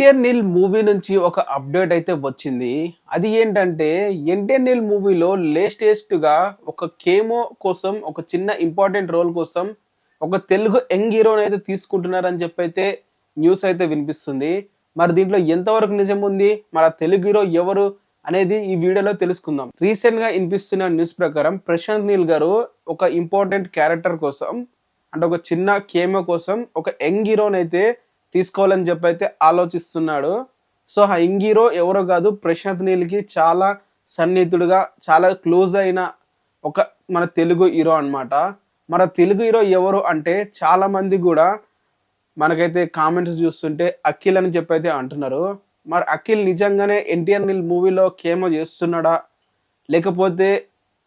NTR Neel movie నుంచి ఒక update అయితే వచ్చింది. అది ఏంటంటే ఎన్టీఆర్ నీల్ మూవీలో లేటెస్ట్‌గా ఒక కేమో కోసం ఒక చిన్న ఇంపార్టెంట్ రోల్ కోసం ఒక తెలుగు యంగ్ హీరో‌నైతే తీసుకుంటున్నారని చెప్పైతే న్యూస్ అయితే వినిపిస్తుంది. మరి దీంట్లో ఎంతవరకు నిజం ఉంది? మరి ఆ తెలుగు హీరో ఎవరు? అనేది ఈ వీడియోలో తెలుసుకుందాం. రీసెంట్‌గా వినిపిస్తున్న న్యూస్ ప్రకారం ప్రశాంత్ నీల్ గారు ఒక ఇంపార్టెంట్ క్యారెక్టర్ కోసం అంటే ఒక చిన్న కేమో కోసం ఒక యంగ్ హీరో‌నైతే తీసుకోవాలని చెప్పైతే ఆలోచిస్తున్నాడు. సో, ఆ యంగ్ హీరో ఎవరో కాదు ప్రశాంత్ నీల్‌కి చాలా సన్నిహితుడుగా, చాలా క్లోజ్ అయిన ఒక మన తెలుగు హీరో అన్నమాట. మన తెలుగు హీరో ఎవరు అంటే చాలా మంది గూడా మనకైతే కామెంట్స్ చూస్తుంటే అఖిల్ అని చెప్పైతే అంటున్నారు. మరి అఖిల్ నిజంగానే ఎన్టీఆర్ నీల్ మూవీలో కేమో చేస్తున్నాడా? లేకపోతే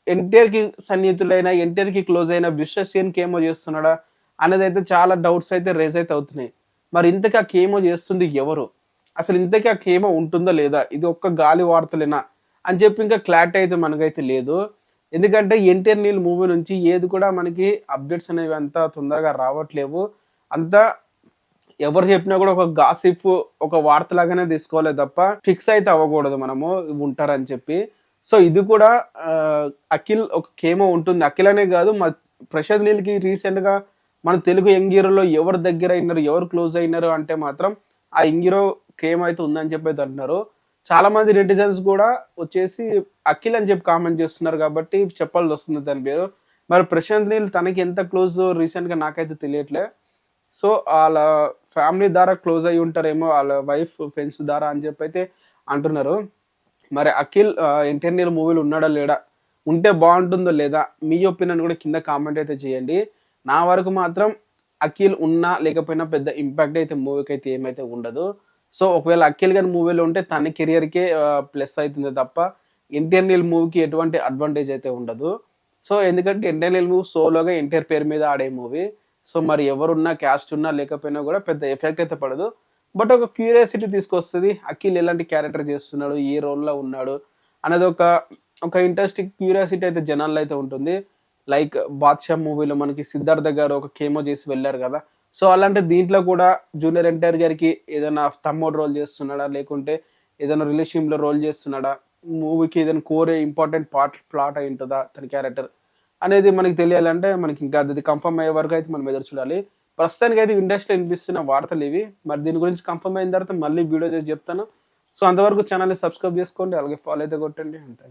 ఎన్టీఆర్‌కి సన్నిహితులైన, ఎన్టీఆర్‌కి క్లోజ్ అయిన విశ్వసేన్ కేమో చేస్తున్నాడా? అనేదైతే చాలా డౌట్స్ అయితే రైజ్ అయితే అవుతున్నాయి. మరి ఇంతకీ ఆ కేమో చేస్తుంది ఎవరు? అసలు ఇంతకీ ఆ కేమో ఉంటుందా లేదా? ఇది ఒక్క గాలి వార్తలేనా? అని చెప్పి ఇంకా క్లారిటీ అయితే మనకైతే లేదు. ఎందుకంటే 'ఎన్టీఆర్ నీల్' మూవీ నుంచి ఏది కూడా మనకి అప్డేట్స్ అనేవి అంత తొందరగా రావట్లేవు. అంతా ఎవరు చెప్పినా కూడా ఒక గాసిప్, ఒక వార్తలాగానే తీసుకోవాలే తప్ప ఫిక్స్ అయితే అవ్వకూడదు మనము ఉంటారని చెప్పి. సో, ఇది కూడా అఖిల్ ఒక కేమో ఉంటుంది. అఖిల్ అనే కాదు ప్రశాంత్ నీల్‌కి రీసెంట్‌గా మన తెలుగు యంగ్ హీరోలో ఎవరు దగ్గర అయినారు, ఎవరు క్లోజ్ అయినారు అంటే మాత్రం ఆ యంగ్ హీరో కేమో అయితే ఉందని చెప్పి అయితే అంటున్నారు. చాలా మంది నెటిజన్స్ కూడా వచ్చేసి అఖిల్ అని చెప్పి కామెంట్ చేస్తున్నారు కాబట్టి చెప్పాల్సి వస్తుంది దాని పేరు. మరి ప్రశాంత్ నీల్ తనకి ఎంత క్లోజ్ రీసెంట్‌గా నాకైతే తెలియట్లే. సో, ఆళ్ళ ఫ్యామిలీ ద్వారా క్లోజ్ అయ్యి ఉంటారేమో, వాళ్ళ వైఫ్, ఫ్రెండ్స్ ద్వారా అని చెప్పి అయితే అంటున్నారు. మరి అఖిల్ 'ఎన్టీఆర్ నీల్' మూవీలో ఉన్నాడా లేడా? ఉంటే బాగుంటుందో లేదా? మీ ఒపీనియన్ కూడా కింద కామెంట్ అయితే చేయండి. నా వరకు మాత్రం అఖిల్ ఉన్నా లేకపోయినా పెద్ద ఇంపాక్ట్ అయితే మూవీకి అయితే ఏమైతే ఉండదు. సో, ఒకవేళ అఖిల్ గాని మూవీలో ఉంటే తన కెరియర్‌కే ప్లస్ అయితుంది తప్ప 'ఎన్టీఆర్ నీల్' మూవీకి ఎటువంటి అడ్వాంటేజ్ అయితే ఉండదు. సో, ఎందుకంటే 'ఎన్టీఆర్ నీల్' మూవీ సోలోగా ఎన్టీఆర్ పేరు మీద ఆడే మూవీ. సో, మరి ఎవరున్నా, క్యాస్ట్ ఉన్నా లేకపోయినా కూడా పెద్ద ఎఫెక్ట్ అయితే పడదు. బట్ ఒక క్యూరియాసిటీ తీసుకొస్తది. అఖిల్ ఎలాంటి క్యారెక్టర్ చేస్తున్నాడు? ఏ రోల్‌లో ఉన్నాడు? అనేది ఒక ఇంట్రెస్టింగ్ క్యూరియాసిటీ అయితే జనాల్లో అయితే ఉంటుంది. లైక్ 'బాద్‌షా' మూవీలో మనకి సిద్ధార్థ గారు ఒక కేమో చేసి వెళ్లారు కదా! సో, అలాంటి దీంట్లో కూడా జూనియర్ ఎన్టీఆర్ గారికి ఏదైనా తమ్ముడు రోల్ చేస్తున్నాడా? లేకుంటే ఏదైనా రిలేషన్‌లో రోల్ చేస్తున్నాడా? మూవీకి ఏదైనా కోరే ఇంపార్టెంట్ ప్లాట్ అయి ఉంటదా తన క్యారెక్టర్? అనేది మనకి తెలియాలంటే మనకి ఇంకా అది కన్ఫర్మ్ అయ్యే వరకు అయితే మనం ఎదురు చూడాలి. ప్రస్తుతానికైతే ఇండస్ట్రీలో వినిపిస్తున్న వార్తలు ఇవి. మరి దీని గురించి కన్ఫర్మ్ అయిన తర్వాత మళ్ళీ వీడియో చేసి చెప్తాను. సో, అంతవరకు ఛానల్‌ని సబ్స్క్రైబ్ చేసుకోండి. అలాగే ఫాలో అయితే కొట్టండి. అంతే.